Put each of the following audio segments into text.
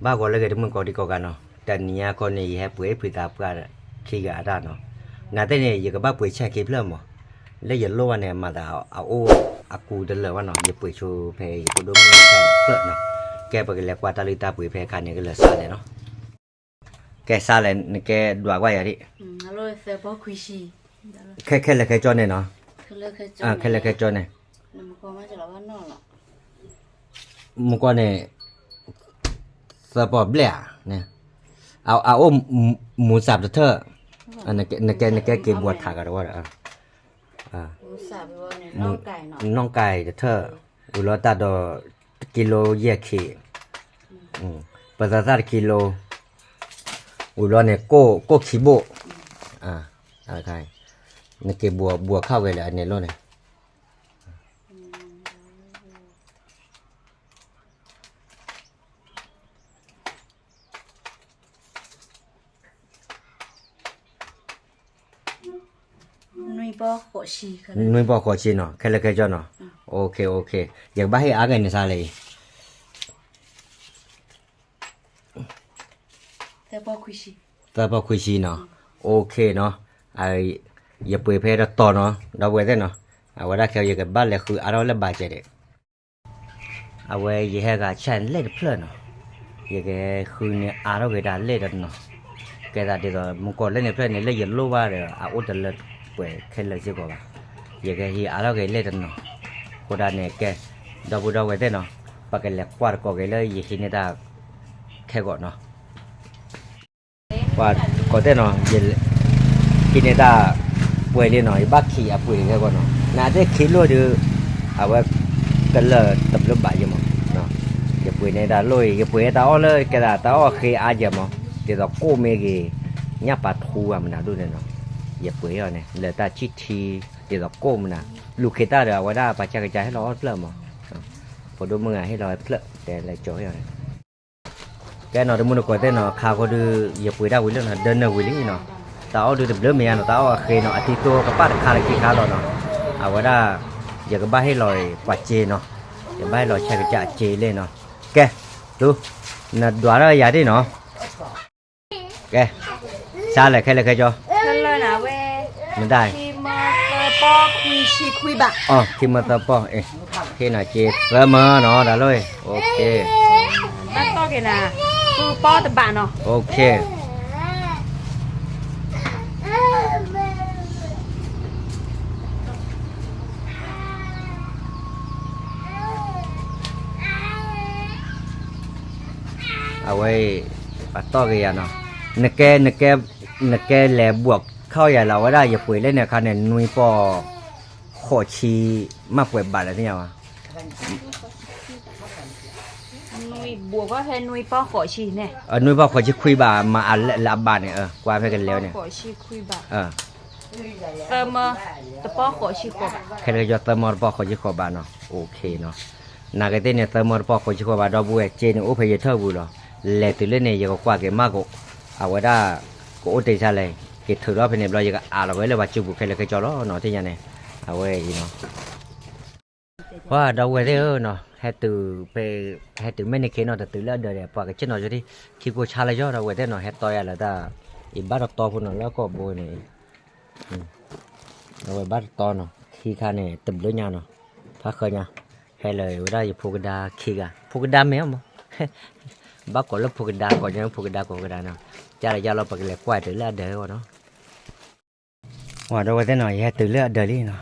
ba ko le ke mun ko di ko ka no ta ni ya ko ni he pwe pwe ta pwa ki ga da no na te ne ye ka ba pwe che ke pla mo le ye lo wa ne ma da a o a ku de le wa no ye pwe chu phe ye ko do mo che pla no ke ba ke le kwa ta li ta pwe phe ka ne ke le sa le no ke sa le ke dwa kwa ya di alo se po kwishi ke le ke cho ne no ke le ke cho ne nam ko ma jalo wa no lo mu ko ne sa po bla ne a o mu sap deเธออันนั้นแกบวชถากันว่ามูสับว่าเนี่ยน้องไก่เนาะน้องไก่deเธออุลตาดอกิโลเยเคภาษาซากิโลอุลเนี่ยโกคิโบอะไรใครเนี่ยแกบัวเข้าไปเลยอันนี้โลเนี่ยนุยปอขอชีค่ะนุ้ยบอกขอชินเนาะแค่ละแค่จอเนาะโอเคอยากบ้าให้อากันเนี่ยซาเลยแต่ปอควิชีแต่พอคุยชินเนาะโอเคเนาะอย่าเปิดเพลงต่อเนาะเราเว้ยเนาะว่าได้แค่อยากบ้านเลยคือเราเล่นบาดเจ็บเลยเอาไว้ยังให้กับฉันเล่นเพลินเนาะอยากคือเนี่ยเราเกิดได้เล่นเนาะแกได้เดี๋ยวมึงก่อนเล่นเพลินเนี่ยเล่นยันรู้ว่าเลยอุดเล่นเปิดแค่เลยสิก่อนอยากให้เราเกิดเล่นเนาะคนได้เนี่ยแกเราพูดเราเว้ยเนาะปากเล็กกว่าก็เกิดเลยยี่สิบเนี่ยได้แค่ก่อนเนาะว่าก็ได้เนาะกินได้ป่วยเลยเนาะบ้าขี้ป่วยแค่ก่อนเนาะน่าจะขี้โลดูเอาไว้กันเลยตับลมบ่ายมั้งเนาะอย่าป่วยในได้เลยอย่าป่วยตาอ้อเลยกระดาษตาอ้อขี้อาจมั้งเดี๋ยวโก้เมกีเนี่ยปัดทัวมันนะดูเนาะอย่าป่วยอ่ะเนี่ยเหลือตาชิดทีเดี๋ยวโก้มันนะลูกขี้ตาเดี๋ยวว่าได้ปัจจัยกระจายให้เราเปล่ามั้งพอดูมึงให้เราเปล่าแต่อะไรจ่อยอ่ะแกเนาะดูมึงก็ได้เนาะข้าวก็ดูอย่าป่วยได้วิ่งเนาะเดินเนาะวิ่งเนาะตาอ้อดูแต่เบลเมียเนาะตาอ้อขี้เนาะอาทิตย์ตัวก็ปัดขาเลยขี้ขาเราเนาะเอาว่าได้อยากบ้าให้ลอยปัจเจเนาะอยากบ้าให้ลอยใช้กระจายเจเลยเนาะแกดูน่ะดวาระยาดิเนาะแกซาเลยแค่เลยแค่จอเลยนะเว้ไม่ได้ที่มาปอควิชีคุยบะอ๋อที่มาตะปอแค่น่ะเจเสมอเนาะได้เลยโอเคตั้งโต๊ะกันนะคือปอตะบะเนาะโอเคเอาไว้ปัดต่อกันอย่าเนาะนึกแกแหลบวกเข้าอย่าเราว่าได้อย่าป่วยเล่นเนี่ยค่ะเนี่ยนุ้ยปอขอชีมาป่วยบาดอะไรเนี่ยวะนุยบวกว่าแค่นุยปอขอชีเนี่ยนุ้ยปอขอชีคุยบามาอันละบาดเนี่ยกว่าไปกันแล้วเนี่ยขอชีคุยบะเติมตะปอขอชีขอบะแค่เลยจะเติมมอร์ปอขอชีขอบาเนาะโอเคเนาะนาเกติเนี่ยเติมมอร์ปอขอชีขอบาดอกบัวเจนโอเพย์เท่าบุหรอแหล่ตัวเล่นเนี่ยยังกว่าเกี่ยมากกว่าเอาไว้ได้ก็โอเตชาเลยเกิดถือรอบเป็นเนี่ยเรายังเราไว้เลยว่าจูบุใครเลยใครจอร์เนาะที่ยังเนี่ยเอาไว้ยีเนาะว่าเราไว้ได้เนาะให้ตื่นไปให้ตื่นไม่ในเขตเนาะแต่ตื่นแล้วเดี๋ยวพอกับเจ้าหน่อยจะที่คิดว่าชาเลยจ้เราไว้ได้เนาะให้ต่อยอะไรได้อีบ้านเราต่อพุ่นเนาะแล้วก็โบยเนี่ยเราไว้บ้านต่อเนาะขี้ข้าเนี่ยตึมด้วยยาเนาะพักเคยเนี่ยให้เลยว่าได้อยู่พูกดาขี้กะพูกดาแมวมั้งบ้าก่อนแล้วพูกดาก่อนยังพูกดาเนาะจ้าเลยจ้าเราไปเลยควายตื่นแล้วเดี๋ยวเนาะว่าเราไว้ได้หน่อยให้ตื่นแล้วเดี๋ยวนี้เนาะ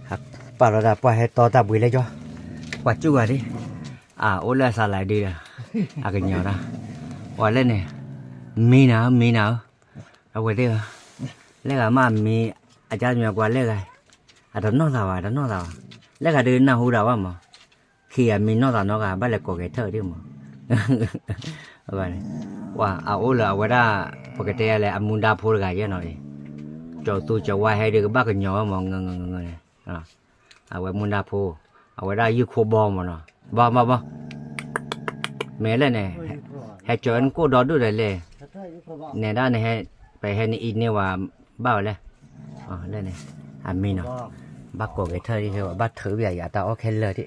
ครับป่าเราได้ปล่อยให้ต่อตาบุยเลยจ้ะว่าจู่อ่ะดิโอ้แล้วสาลายดีอ่ะกันเหนียวนะว่าเล่นเนี่ยมีหนาวเอาไว้ได้เหรอเล่นกับมามีอาจารย์มีกว่าเล่นไงดันนอกสาวเล่นกับเดินหน้าหูดาวมั้งขี้มีนอกสาวนอกบ้านเล็กกว่าแกเธอดิมั้งอะไรว่าโอ้แล้วว่าได้ปกติอะไรมุนดาพูดกันเยอะหน่อยจอตู้จะว่าให้เด็กบ้ากันเหนียวมั้งเงยเอาไว้มุนดาพูเอาไว้ได้ยืดโคบอมเนาะบอมแม่เลยเนี่ยให้จอนกูดอดูเลยเนี่ยด้านเนี่ยให้ไปให้นี่อินเนี่ยว่าบ้าเลยเลยเนี่ยมีเนาะบ้าโกเกเธอที่เขาบ้าถือใหญ่ตาโอเคเลยที่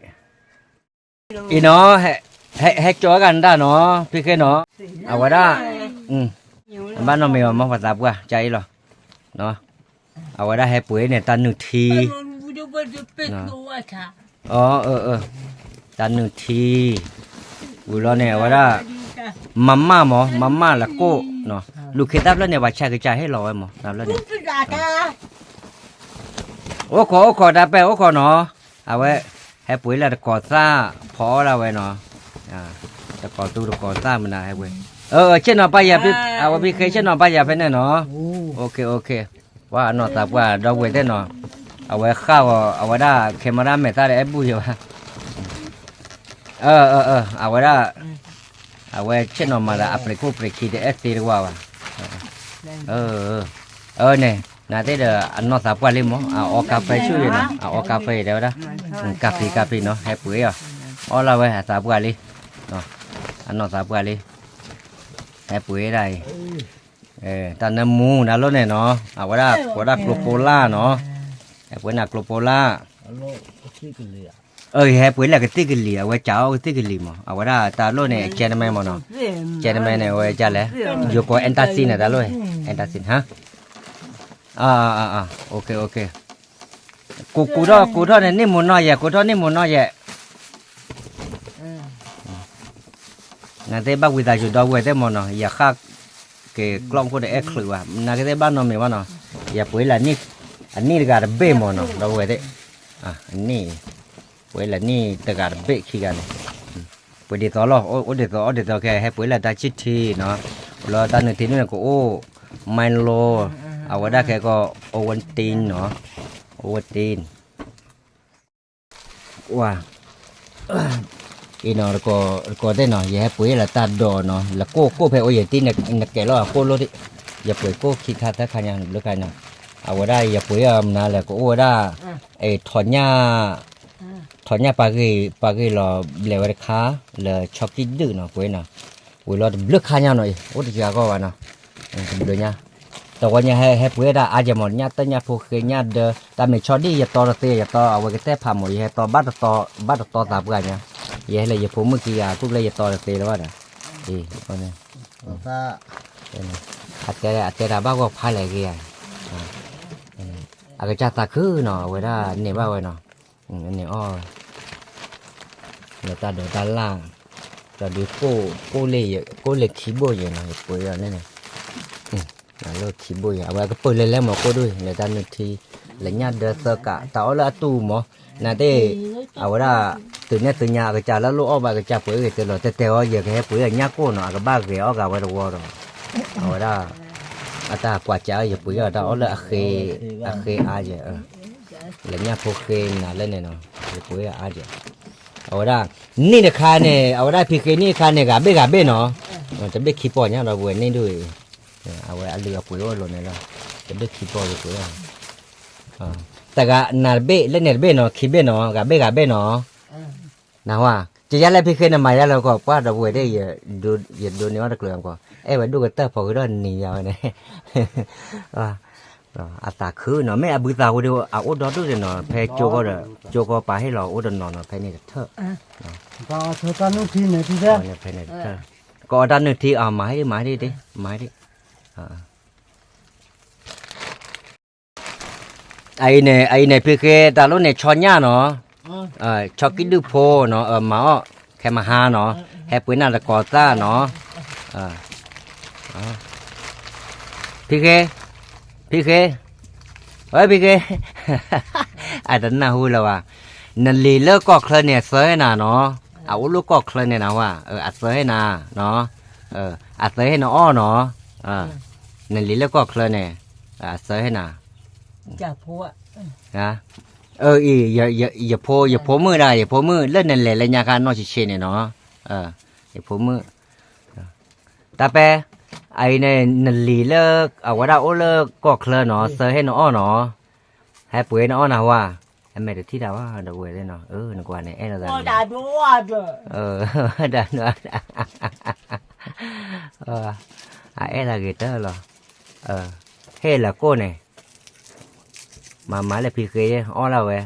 อีเนาะ ให้จอกันได้เนาะพี่เคเนาะเอาไว้ได้บ้านเราไม่มาภาษาปะใจหรอเนาะเอาไว้ได้ให้ปุ๋ยเนี่ยตันหนึ่งทีอ๋อตันหนึ่งทีอุลเนี่ยว่าได้มัมม่าหมอมัมม่าละโก้เนาะลูกเคตับแล้วเนี่ยว่าใช้กระจายให้รอหมอตับแล้วเนี่ยโอ้ขอดับไปโอ้ขอเนาะเอาไว้ให้ปุ๋ยแล้วก่อซ่าพอแล้วไว้เนาะตะก่อตู้ตะก่อซ่ามันนะให้เว้ยเช่นเนาะป้ายาพี่เอาว่าพี่เคยเช่นเนาะป้ายาไปเนี่ยเนาะโอเคว่าเนาะตับว่าเราเว้ยได้เนาะเอาไว้ข้าวเอาไว้ได้เคมาราเมตาได้บุยว่าเอาไว้ได้เอาไว้เช่นเนาะมาละอัปเรคูเปรคีเดเอสตีหรือว่าเนี่ยนาเตเดอันนอสับว่าลิมเอากาแฟช่วยนะเอากาแฟเดี๋ยวนะกาแฟเนาะให้ปุ๋ยเอาละไว้สับว่าลิเนาะอันนอสับว่าลิให้ปุ๋ยได้ตอนน้ำมูนะรถเนี่ยเนาะเอาไว้ได้กโกลโปล่าเนาะให้ปุ๋ยน่ะกโกลโปล่าให้ปุ๋ยแล้วก็ตีกันเหลียไว้เจ้าตีกันเหลีมั้งเอาไว้ได้ตาโลเนี่ยเจนไม่มั้งเนาะเจนไม่เนี่ยไว้จ้าเลยอยู่กับแอนตาซินนะตาโลแอนตาซินฮะโอเคกูทอดเนี่ยนี่มุนน้อยแย่กูทอดนี่มุนน้อยแย่นั่นแต่บ้านวิทย์จุดดาวเวทมันเนาะอย่าฆ่าเกกล้องกูได้เอ็กซ์หรือว่านั่นแต่บ้านน้องมีว่าเนาะอย่าป่วยละนี่อันนี้ก็ได้เบ้มันเนาะดาวเวทอันนี้ป่วยละนี่แต่ก็ได้เบ้ขี้กันป่วยดีต่อหรอโอ้ดีต่อแค่ให้ป่วยละตาชิดทีเนาะแล้วตาหนึ่งทีนี่ก็โอ้ไมโลเอาไว้ได้แค่ก็โอวันตีนเนาะโอวันตีนว้าอีเนาะก็ได้เนาะอย่าให้ปุ๋ยละตาดอเนาะแล้วโก้เพอโอเยตีนเนี่ยแกล้อโก้โลดิอย่าปุ๋ยโก้ขี้ขาดถ้าขันยังหรือกันเนาะเอาไว้ได้อย่าปุ๋ยนาแล้วก็โอ้ได้ถอนหญ้าปากรอเลวค้าเลยช็อกกี้ดื้อเนาะปุ๋ยเนาะปุ๋ยรอเลือกขันยังหน่อยโอ้ดิจ้าก็ว่าเนาะเดี๋ยวเนี้ยแต่ว่าเนี่ยให้ปุ๋ยได้อาจจะหมดเนี่ยตั้งเนี่ยพวกเคยเนี่ยเดอแต่ไม่ชอบดีอย่าต่อเตะอย่าต่อเอาไว้ก็แต่พาหมดอย่าต่อบ้านต่อตาเบื่อเนี่ยอย่าให้เลยอย่าผมเมื่อกี้กูเลยอย่าต่อเตะแล้วว่าเนี่ยก็เนี่ยอาจจะบ้าก็พายอะไรกี่อาจจะตาคือเนาะเวลาเนี่ยบ้าไว้เนาะเนี่ยเนี่ยตาเดือดตาล่างจะดูโก้เลยขี้บ่อยเนาะปุ๋ยอะไรเนี่ยแล้วขี้บ่อยเอาไว้ก็เปิดเลยแล้วหมอก็ด้วยเนี่ยตาหนึ่งทีแล้วเนี่ยเดือดเสกะต่อละตู้หมอนั่นเด้เอาไว้ได้ตื่นเนี่ยตื่นยาก็จะแล้วลูกออกมาก็จะปุ๋ยก็จะหล่อแต่ว่าอย่างแค่ปุ๋ยอย่างเงี้ยก็เนาะก็บ้าเกลียวก็ไว้ตัวเนาะเอาไว้ได้อาตากว่าจะอย่างปุ๋ยก็เอาละเคอาเจแล้วเนี่ยพวกเคน่ะเล่นเนี่ยเนาะปุ๋ยอาเจเอาไว้ได้นี่เนี่ยคาเนี่ยเอาไว้ได้พี่เคนี่คาเนี่ยกับเบ้เนาะจะเบ้ขี้ปอเนี่ยเราเว้นนี่ด้วยเอาไว้เรือปุ๋ยว่าหล่นเนี่ยเราจะเบ้ขี้ปอเลยปุ๋ยแต่ก็นาเบ้เล่นเนี่ยเบ้เนาะขี้เบ้เนาะกับเบ้เนาะนะว่าจะยัดอะไรพี่เคยนำมาแล้วเราก็ว่าเราเว้ได้ดูเนี่ยว่าตะเกียงก็ไว้ดูกันเตอร์พอก็ได้หนีเอาเนี่ยอาตาคือเนาะไม่อาบุตากูเดียวเอาอุดรด้วยเนาะเพโจก็ไปให้เราอุดรเนาะเพนี่เถอะก็เธอตอนนู้นทีไหนทีเด้อเพนี่เถอะก็ด้านนึงทีเอาไม้ดิไอเนี่ยพี่เคตาลุเนี่ยชอนย่าเนาะชอบกินดูโพเนาะมาแค่มาหาเนาะแฮปปี้น่าจะกอดซ่าเนาะพี่เคเฮ้ยพี่เคอาจจะน่าหูแล้วว่านั่นลีเลิกก็เคยเนี่ยเสือน่ะเนาะเอาลูกก็เคยเนี่ยนะว่าอัดเสือให้น่ะเนาะอัดเสือให้เนาะเนาะนั่นลีเลิกก็เคยเนี่ยอัดเสือให้น่ะจ่าพัวนะอย่าโพมือได้อย่าโพมือเล่นนั่นแหละระยะการนอชิเชเนี่ยเนาะอย่าโพมือตาแปไอเนี่ยนันลีเลิกเอาว่าได้โอเลิกก็เคลเนาะเซอให้เนาะเนาะให้ปุ๋ยเนาะนะว่าไอแม่เด็กที่ดาว่าดาวเลยเนาะนึกว่าเนี่ยเราด่าดูว่าด่าเนาะเราเกิดเตอร์หรอเฮ้ละโก้เนี่ยมาเลยพี่เคยอ้อเราเว้ย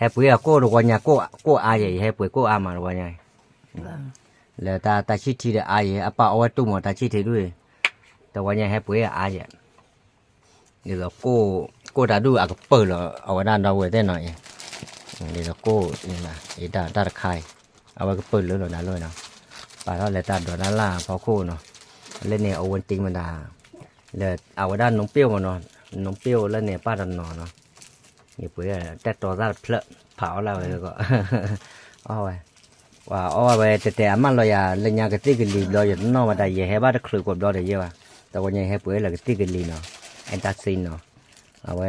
hai bữa à cô rồi nhà cô ai vậy hai bữa cô ai mà rồi nhà là ta chỉ thì là ai vậy à bảo ở tu mà ta chỉ thì đuôi ta rồi nhà hai bữa ai vậyนี่ก็กูดาดูอ่ะก็เปิดแล้วเอาไว้ด้านเราไว้ได้หน่อยนี่ก็กูนี่นะไอ้ด้านคายเอาไว้ก็เปิดเลยนะเลยเนาะปลาทอดเลยตาดอกด้านล่างพอคู่เนาะเล่นเนี่ยเอาวันติงมันดาเลยเอาไว้ด้านน้องเปรี้ยวมาเนาะน้องเปรี้ยวแล้วเนี่ยป้าดันนอนเนาะนี่ปุ๋ยแต่ตัวด้านเพลเผาเราเลยก็เอาไว้ว่าเอาไว้แต่มันเราอย่าเล่นยากระติกลีเราอย่านอกมาได้ยังให้บ้านคลือกบเราได้เยอะว่ะแต่วันนี้ให้ปุ๋ยเรากระติกลีเนาะอันตัดสินเนาะเอาไว้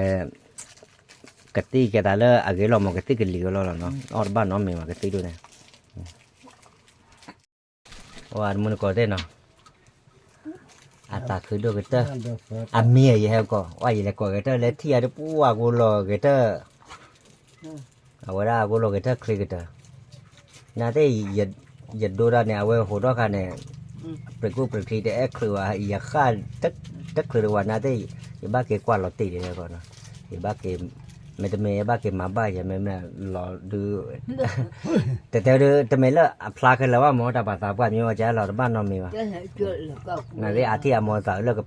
กะติกะตาเลอะเกลอมกะติกะลีก็แล้วเนาะออดบ้านน้องมีมากะติด้วยนะว่ามันก็ได้เนาะอาตาคือด้วยกะเตออาเมียอยู่แล้วก็ว่าอยู่แล้วก็กะเตอแล้วเที่ยปูว่ากูรอกะเตอเอาว่ากูรอกะเตอคลิกะเตอน่าได้อย่าดูดาเนี่ยเอาไว้หัวดอกกันเนี่ยเปรกูเปรกีได้คือว่าอย่าฆ่าตักคือว่าน่าได้อีบ้าเกกว่าเราตีเลยก่อนนะอีบ้าเกไม่แต่เมย์บ้าเกมาบ้าอย่าไม่รอดูแต่ดูแต่เมย์ละพลากันแล้วว่าหมอตาบาตาบ้านมีว่าจะเราบ้านนอนมีว่าน่าได้อาทิตย์หมอตาแล้วก็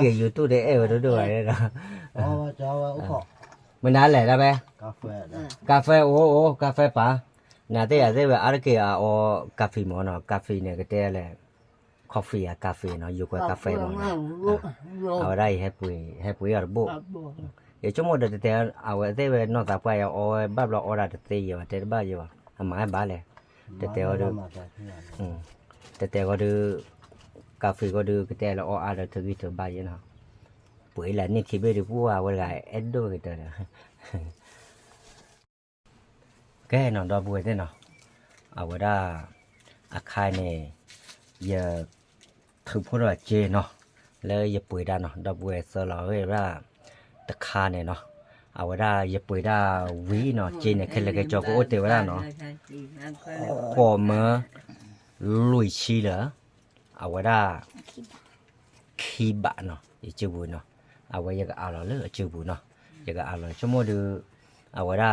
คืออยู่ตู้ได้ดูด้วยเลยนะมันนั่นแหละได้ไหมกาแฟโอ้กาแฟป่ะน่าได้อาจจะแบบอะไรก็เอากาแฟหมอเนาะกาแฟเนี่ยก็ได้แหละคอฟฟี่อะกาแฟเนาะอยู่กับกาแฟเนาะเอาได้ให้ปุ๋ยอ่ะบุเดี๋ยวชั่วโมงเดียวแต่เอาได้ไปนอกจากไปเอาบ้าเราเอาได้แต่อยู่แต่บ้าอยู่อ่ะหมาบ้าเลยแต่ก็ดูแต่ก็ดูกาแฟก็ดูแต่เราเอาได้ถึงที่ถึงบ้าอยู่เนาะปุ๋ยแหละนี่คิดไปดูผู้ว่าวันไรเอ็ดดูกันเถอะแกนอนดอบุยได้เนาะเอาไว้ได้อาคารเนี่ยอย่าถือพูดว่าเจเนาะแล้วอย่าปุ๋ยได้เนาะดอกบัวสลอเวลาตะคาเนี่ยเนาะเอาไว้ได้อย่าปุ๋ยได้วีเนาะเจเนี่ยแค่เลยก็จอกโอเตวได้เนาะขอมาลุยชีเหรอเอาไว้ได้ขี้บะเนาะอย่าจืบุเนาะเอาไว้ยังก็เอาเราเลยจืบุเนาะยังก็เอาเราชั่วโมงดูเอาไว้ได้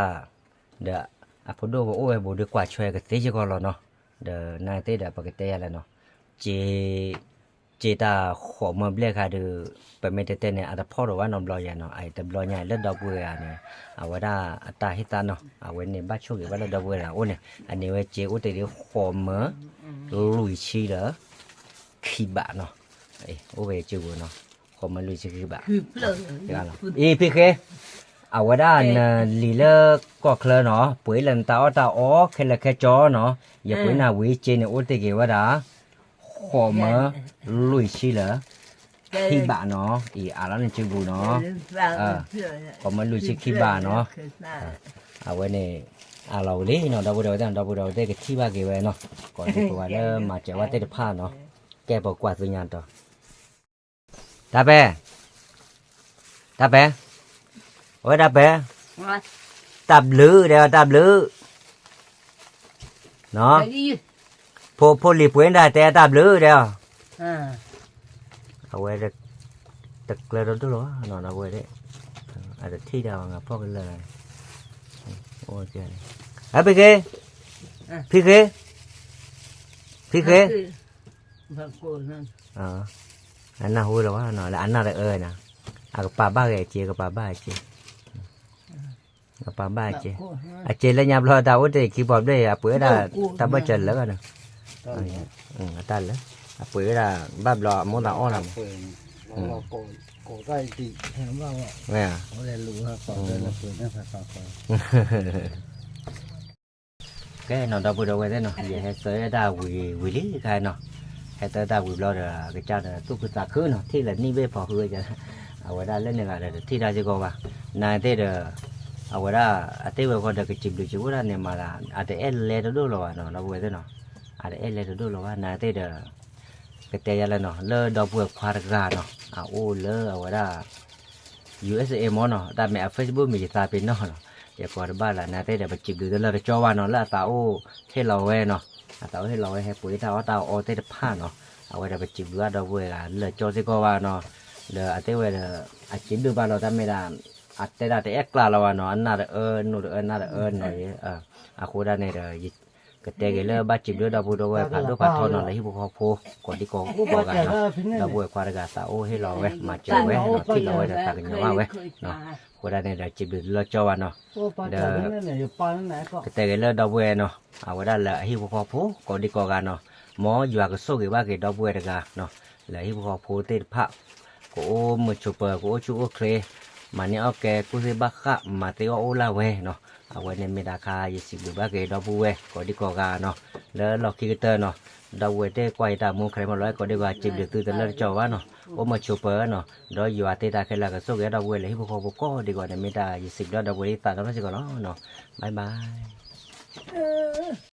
เดี๋ยวอะพอดูว่าโอ้ยบุดูกว่าช่วยกันเตะก็เราเนาะเดี๋ยวนายเตะเดี๋ยวปกติอะไรเนาะเจตาขอมาเบลค่ะดูไปไม่ได้เนี่ยอาจจะพ่อหรือว่าน้องรอยเนาะไอ้แต่รอยใหญ่เลือดดอกบัวเนี่ยเอาไว้ได้ตาให้ตาเนาะเอาไว้ในบ้านช่วงหรือว่าเลือดดอกบัวโอ้เนี่ยอันนี้ไว้เจ้าแต่เดี๋ยวขอมาลุยชีเหรอขี้บะเนาะไอ้โอ้เวจูเนาะขอมาลุยชีขี้บะเดี๋ยวกันอีพี่เคเอาไว้ได้ลีเลอร์ก็เคลเนาะปุ๋ยหลังตาอ๋อแค่ละแค่จอเนาะอย่าปุ๋ยหน้าวิเจเนี่ยโอ้แต่เกี่ยวว่าด่าขอมาลุยชีเหรอขี้บะเนาะอีอะไรนั่นชื่อบูเนาะขอมาลุยชีขี้บะเนาะเอาไว้เนี่ยเราเลยเนาะดาวบัวดาวบัวได้ก็ขี้บะเกี่ยวเนาะก่อนที่ว่าเริ่มมาเจอว่าได้ผ้าเนาะแกบอกกว่าสัญญาณต่อตาเป้โอ้ยตาเป้ตับลือเดี๋ยวตับลือเนาะพอหลีบเว้นได้แต่ตับลือเดี๋ยวเอาไว้ตะเกลือตัวหรอเนาะเอาไว้ได้อาจจะที่เดียวงับพ่อกันเลยโอ้ยเจ้าเฮ้ยพี่เคอันน่าหูหรอวะเนาะแล้วอันน่าได้นะกับปลาบ้าเจี๊ยกับปลาบ้าเจี๊ยกับปลาบ้าเจี๊ยเจี๊ยแล้วยามเราดาวได้คีย์บอร์ดได้เปื่อยได้ตาบ้าจันแล้วกันนะตันแล้วเปื่อยได้บ้าบล้อมองตาอ้อนcổ tay chị em bao ạ nghe có lên lũ ha còn đây là phơi nó phải cái nó đâu vừa thế nào vậy hay tới đào quỷ lý cái nào hay tới đào quỷ lo là cái cha là tôi cứ tạ khứ nào thì là ni về phò hư vậy ở ngoài đây lên này là thì ra chứ còn mà này thế là ở ngoài đây thế vừa còn được cái chìm được chú ra này mà là để lên đó rồi nó đâu vừa thế nào để lên đó rồi này thế là cái tay là nó lơ đâu vừa khoa ra nó ô lơ ở ngoài đây USA món nó ta mẹ Facebook mình ta bên nó giờ còn ba là này thế để chìm được là cho vào nó là tạo thế lò về nó tạo thế lò hayปุ๋ยtạo ô thếผ้าnó ở ngoài đây chìm được đâu vừa là lơ cho thế co vào nó lơ thế vừa là chìm được vào nó ta mới là อัดแต่ได้แต่เอ็กลาเราเนาะอันน่านูน่าหน่อยอะโคด้าเนี่ยก็แต่ก็เลยบาจิบด้วยดาบูด้วยพัดด้วยพัดทอนอะไรที่พวกเขาโพก่อนที่กองกันเนาะดาบูควาระกาสาโอให้เราเว้ยมาเจอเว้ยเนาะที่เราเว้ยตากันอยู่ว่าเว้ยเนาะโคด้าเนี่ยจิบด้วยเราเจ้าวันเนาะ โอ้ปลาจ่ายนั่นเนี่ยปลาไหนก็ ก็แต่ก็เลยดาบูเนาะเอาไว้ได้ละที่พวกเขาโพก่อนที่กองกันเนาะหมออยู่ก็สู้กับว่ากับดาบูระกาเนาะแล้วที่พวกเขาโพเตะพระก็โอ้มือชูเปอร์ก็โอ้ชูโอเคมาเนี่ยเอาแกกูเซบักขะมาเตอโอลาเว้ยเนาะเอาไว้ในเมดาคา20ดูบ้าเกดอบูเวก็ดีกว่าเนาะแล้วล็อกคิกเตอร์เนาะดาวเวเต้กวายตามุงใครมาร้อยก็ดีกว่าจิบเดือดตื่นแต่เลิกจอว่าเนาะโอ้มาชูเปอร์เนาะดอยอยู่อาเตตาแค่ละก็สู้กับดาวเวเลยที่พวกเขาก็ดีกว่าในเมดา20ดาวเวตากันแล้วสิก่อนเนาะบ๊ายบาย